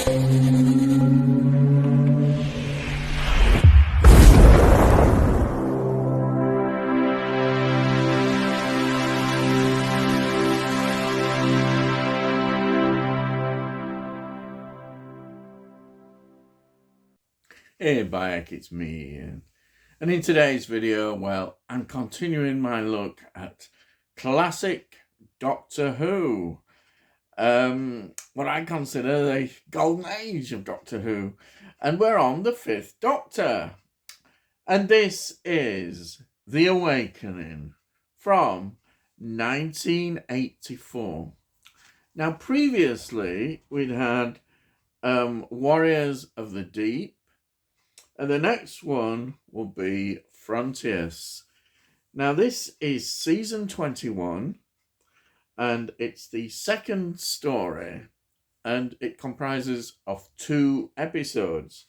Hey Bayek, it's me Ian. And in today's video, well, I'm continuing my look at classic Doctor Who. What I consider the golden age of Doctor Who. And we're on the Fifth Doctor. And this is The Awakening from 1984. Now, previously, we'd had Warriors of the Deep, and the next one will be Frontiers. Now, this is season 21, and it's the second story, and it comprises of 2 episodes.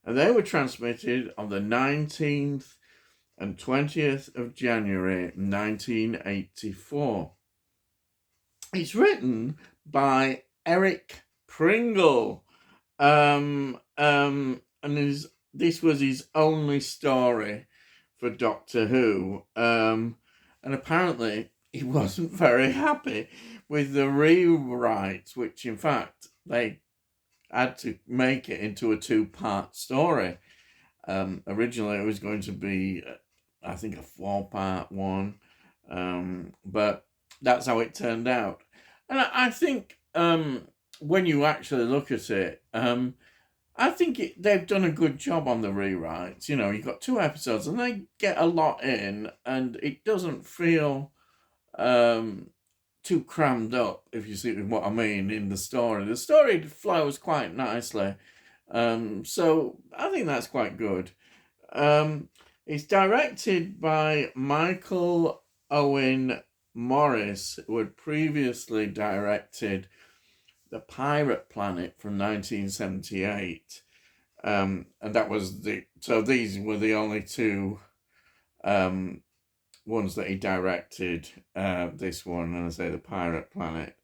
And they were transmitted on the 19th and 20th of January 1984. It's written by Eric Pringle, and this was his only story for Doctor Who, and apparently he wasn't very happy with the rewrites, which in fact they had to make it into a 2-part story. Originally it was going to be, I think, a 4-part one, but that's how it turned out. And I think when you actually look at it, I think they've done a good job on the rewrites. You know, you've got 2 episodes and they get a lot in, and it doesn't feel too crammed up, if you see what I mean, in the story. The story flows quite nicely. So I think that's quite good. It's directed by Michael Owen Morris, who had previously directed The Pirate Planet from 1978. And that was so these were the only 2 ones that he directed, this one, and I say The Pirate Planet.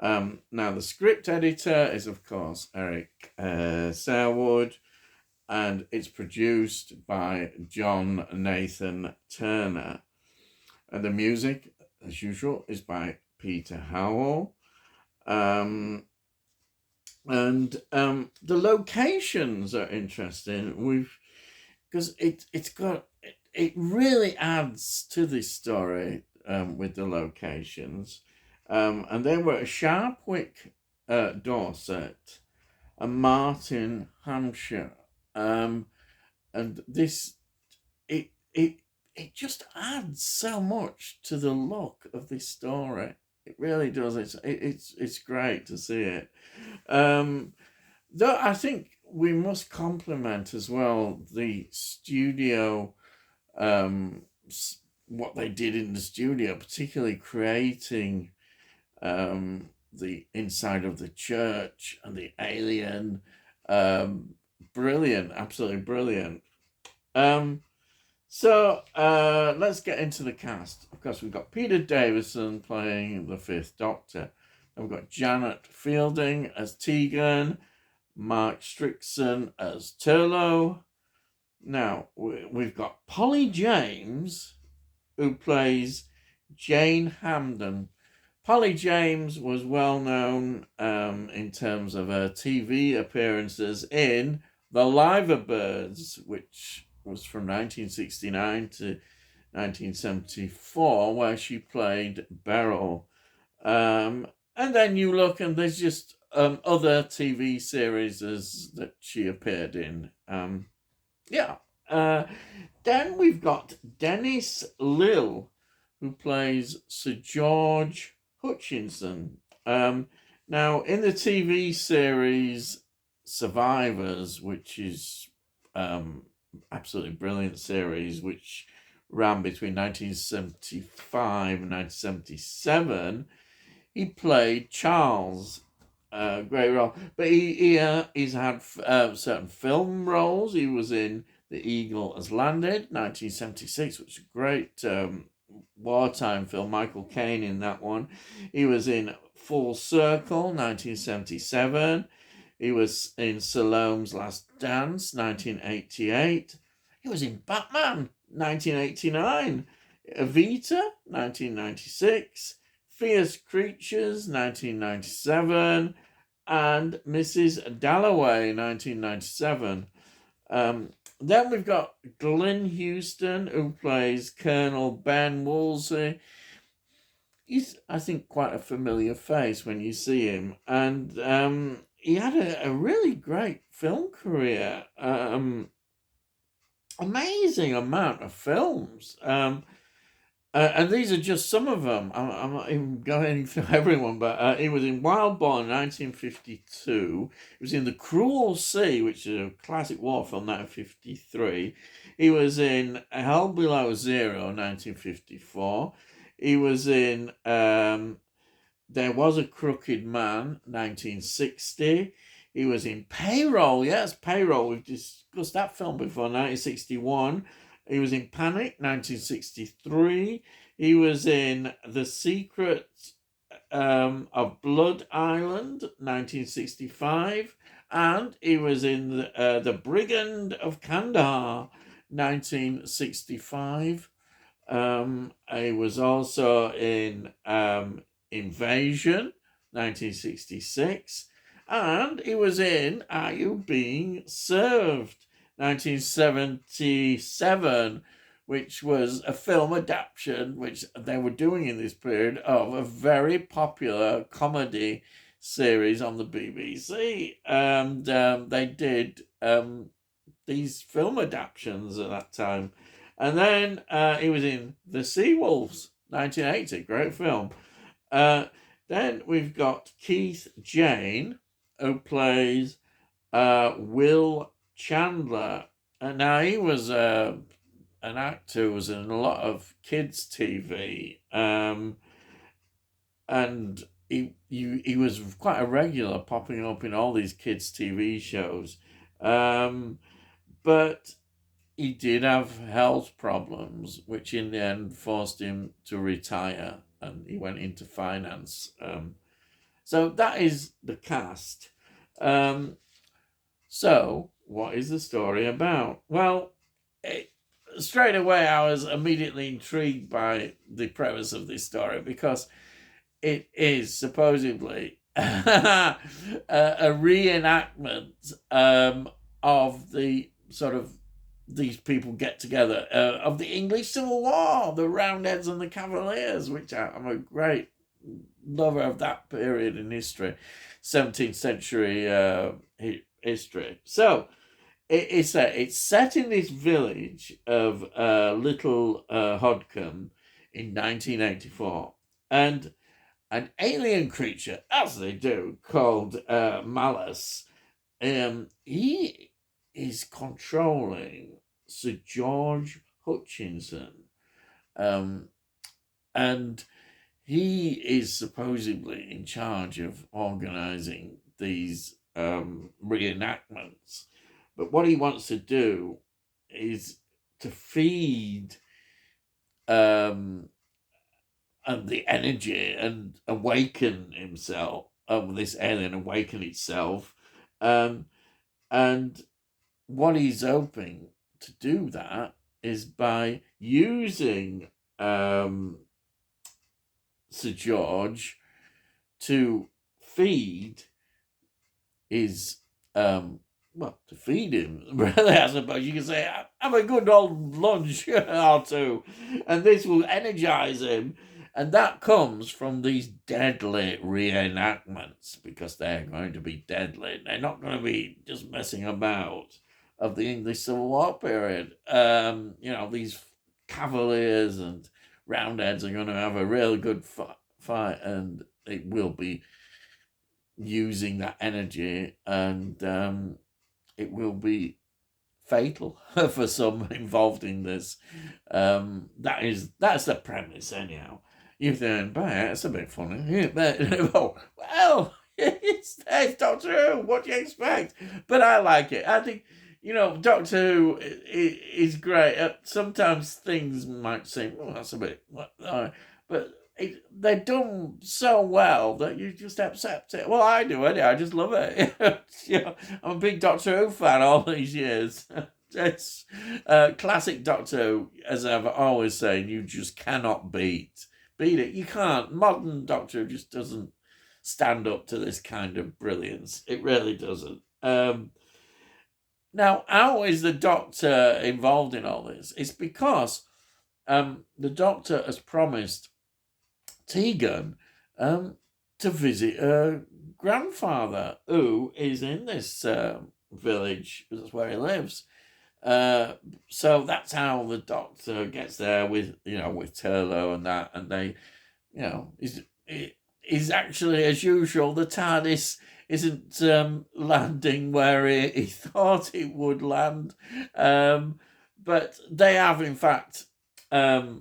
Now, the script editor is, of course, Eric Sarewood, and it's produced by John Nathan Turner. And the music, as usual, is by Peter Howell. And the locations are interesting. Because it really adds to this story with the locations. And they were Sharpwick, Dorset, and Martin, Hampshire. And this, it just adds so much to the look of this story. It really does. It's great to see it. Though I think we must compliment as well the studio, what they did in the studio, particularly creating the inside of the church and the alien. Brilliant, absolutely brilliant. So let's get into the cast. Of course, we've got Peter Davison playing the Fifth Doctor. Then we've got Janet Fielding as Tegan, Mark Strickson as Turlough. Now, we've got Polly James, who plays Jane Hamden. Polly James was well known in terms of her TV appearances in The Liver Birds, which was from 1969 to 1974, where she played Beryl. And then you look and there's just other TV series that she appeared in. Then we've got Dennis Lill, who plays Sir George Hutchinson. Now, in the TV series Survivors, which is absolutely brilliant series, which ran between 1975 and 1977, he played Charles. Great role. But he's had certain film roles. He was in The Eagle Has Landed, 1976, which is a great wartime film. Michael Caine in that one. He was in Full Circle, 1977. He was in Salome's Last Dance, 1988. He was in Batman, 1989. Evita, 1996. Fierce Creatures, 1997. And Mrs. Dalloway, 1997. Then we've got Glenn Houston, who plays Colonel Ben Woolsey. He's, I think, quite a familiar face when you see him. And he had a really great film career. Amazing amount of films. And these are just some of them. I'm not even going through everyone, but he was in Wild Boar 1952. He was in The Cruel Sea, which is a classic war film, 1953. He was in Hell Below Zero, 1954. He was in There Was a Crooked Man, 1960. He was in Payroll. Yes, Payroll. We've discussed that film before, 1961. He was in Panic, 1963. He was in The Secret of Blood Island, 1965. And he was in The Brigand of Kandahar, 1965. He was also in Invasion, 1966. And he was in Are You Being Served? 1977, which was a film adaptation which they were doing in this period of a very popular comedy series on the BBC. And they did these film adaptations at that time. And then he was in The Seawolves, 1980, great film. Then we've got Keith Jane, who plays Will Chandler. Now, he was an actor who was in a lot of kids' TV, and he was quite a regular, popping up in all these kids' TV shows. But he did have health problems, which in the end forced him to retire, and he went into finance. So that is the cast. So, what is the story about? Well, straight away I was immediately intrigued by the premise of this story, because it is supposedly a reenactment of the sort of these people get together of the English Civil War, the Roundheads and the Cavaliers, which I'm a great lover of that period in history, 17th century history. So it's set in this village of Little Hodcombe in 1984, and an alien creature, as they do, called Malice, he is controlling Sir George Hutchinson, and he is supposedly in charge of organizing these reenactments. But what he wants to do is to feed the energy and awaken himself, this alien awaken itself. And what he's hoping to do that is by using Sir George to feed his to feed him, really, I suppose you can say, have a good old lunch or two, and this will energize him. And that comes from these deadly reenactments, because they're going to be deadly. They're not going to be just messing about, of the English Civil War period. These Cavaliers and Roundheads are going to have a real good fight, and it will be using that energy, and it will be fatal for some involved in this. That's the premise, anyhow. You think, it's a bit funny, but well, it's Doctor Who. What do you expect? But I like it. I think Doctor Who is great. Sometimes things might seem, that's a bit, but they're done so well that you just accept it. Well, I do anyway. I just love it. I'm a big Doctor Who fan all these years. It's classic Doctor Who, as I've always said. You just cannot beat it. You can't. Modern Doctor Who just doesn't stand up to this kind of brilliance. It really doesn't. Now, how is the Doctor involved in all this? It's because the Doctor has promised Tegan to visit her grandfather, who is in this village. That's where he lives. So that's how the Doctor gets there with Turlough and that, and they, is actually, as usual, the TARDIS isn't landing where he thought it would land, but they have in fact her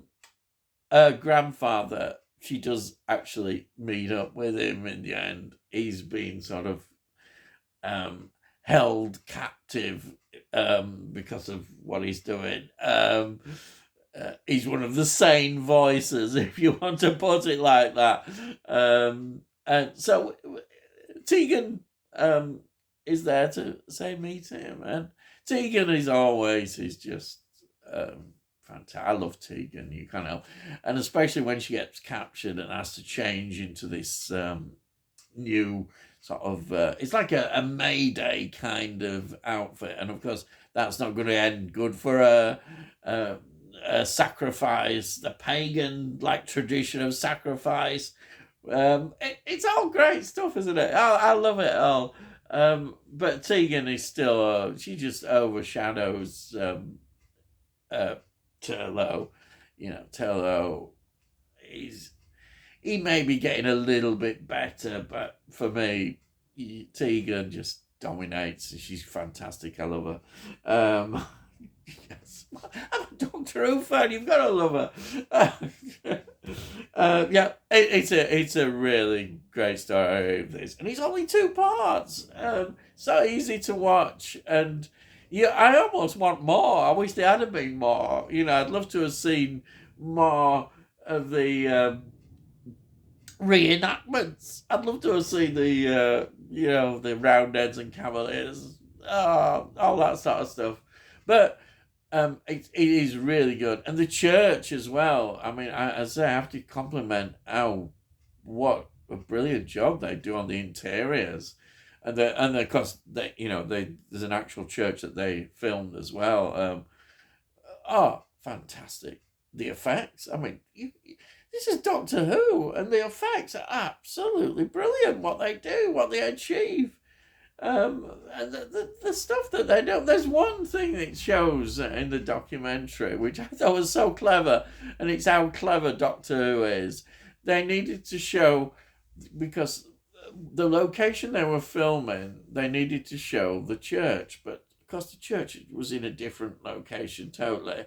grandfather. She does actually meet up with him in the end. He's been sort of held captive because of what he's doing. He's one of the sane voices, if you want to put it like that. And so Tegan is there to say meet him, and Tegan is just fantastic. I love Tegan, you can't help, and especially when she gets captured and has to change into this new sort of it's like a Mayday kind of outfit, and of course that's not going to end good for a sacrifice, the pagan like tradition of sacrifice. It's all great stuff, isn't it? I love it all. But Tegan is still she just overshadows Turlough. Turlough he may be getting a little bit better, but for me, Tegan just dominates. She's fantastic. I love her. Yes. I'm a Doctor Who fan. You've got to love her. Yeah, it's a really great story of this, and it's only 2 parts. So easy to watch, and I almost want more. I wish there had been more. I'd love to have seen more of the reenactments. I'd love to have seen the Roundheads and Cavaliers, all that sort of stuff. But it is really good, and the church as well. I mean, I have to compliment what a brilliant job they do on the interiors, and of course there's an actual church that they filmed as well. Fantastic! The effects. I mean, this is Doctor Who, and the effects are absolutely brilliant. What they do, what they achieve. And the stuff that they do. There's one thing that shows in the documentary, which I thought was so clever, and it's how clever Doctor Who is. They needed to show, because the location they were filming, they needed to show the church, but of course the church was in a different location totally.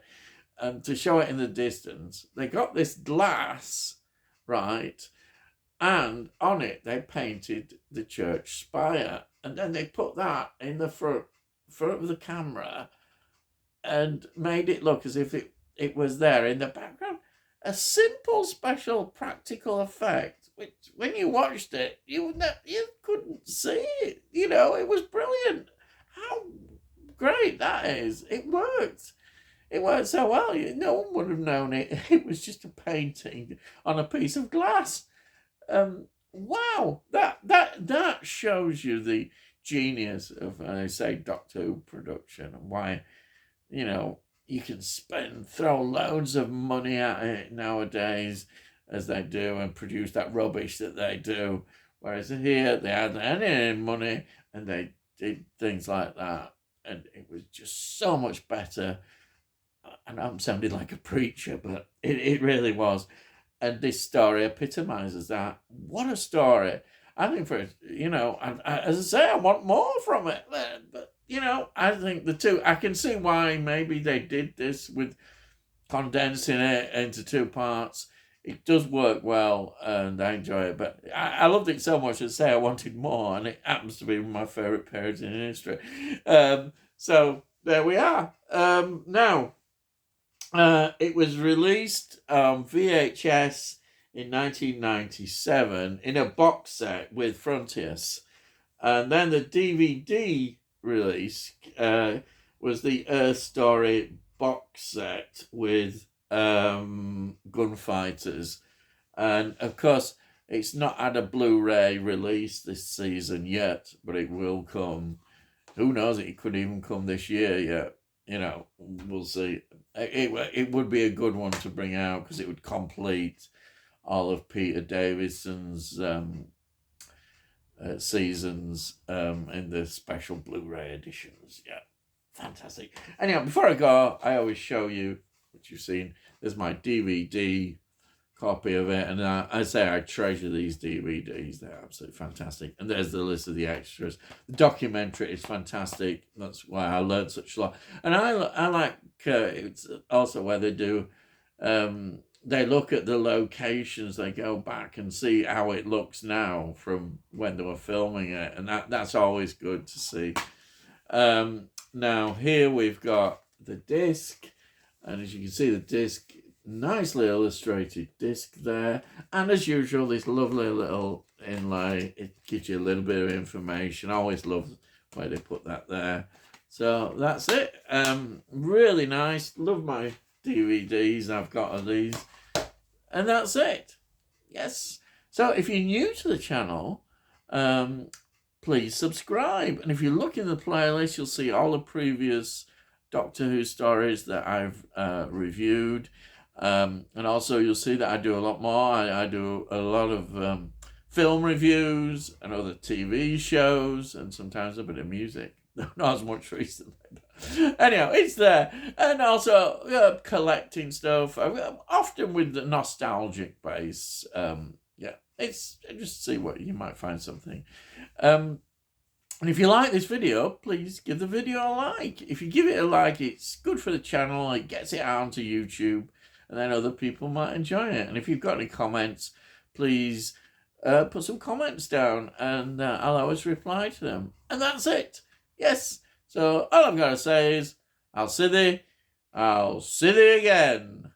And to show it in the distance, they got this glass, right? And on it, they painted the church spire. And then they put that in the front of the camera and made it look as if it was there in the background. A simple, special, practical effect, which when you watched it, you couldn't see it. It was brilliant. How great that is. It worked. It worked so well. No one would have known it. It was just a painting on a piece of glass. Wow, that shows you the genius of, I say, Doctor Who production, and why, you can throw loads of money at it nowadays, as they do, and produce that rubbish that they do. Whereas here, they had any money, and they did things like that, and it was just so much better. And I'm sounding like a preacher, but it really was. And this story epitomizes that. What a story. I think as I say, I want more from it. But, I think the two, I can see why maybe they did this with condensing it into 2 parts. It does work well, and I enjoy it. But I loved it so much, I'd say I wanted more, and it happens to be one of my favourite periods in history. So there we are. Now, it was released on VHS in 1997 in a box set with Frontiers. And then the DVD release was the Earth Story box set with Gunfighters. And of course, it's not had a Blu-ray release this season yet, but it will come. Who knows? It could even come this year yet. You know, we'll see. It would be a good one to bring out because it would complete all of Peter Davison's seasons in the special Blu-ray editions. Yeah, fantastic. Anyhow, before I go, I always show you what you've seen. There's my DVD copy of it, and I say I treasure these DVDs. They're absolutely fantastic. And there's the list of the extras. The documentary is fantastic. That's why I learned such a lot. And I like it's also where they do they look at the locations. They go back and see how it looks now from when they were filming it, and that's always good to see. Now here we've got the disc, and as you can see, the disc, nicely illustrated disc there, and as usual, this lovely little inlay. It gives you a little bit of information. I always love where they put that there. So that's it. Really nice. Love my DVDs I've got of these. And that's it. Yes. So if you're new to the channel, please subscribe. And if you look in the playlist, you'll see all the previous Doctor Who stories that I've reviewed. And also you'll see that I do a lot more. I do a lot of film reviews and other TV shows, and sometimes a bit of music. Not as much recently. Anyhow, it's there. And also collecting stuff, often with the nostalgic base. Yeah, it's just see what you might find something. And if you like this video, please give the video a like. If you give it a like, it's good for the channel. It gets it out onto YouTube, and then other people might enjoy it. And if you've got any comments, please put some comments down, and I'll always reply to them. And that's it. Yes. So all I've got to say is, I'll see thee again.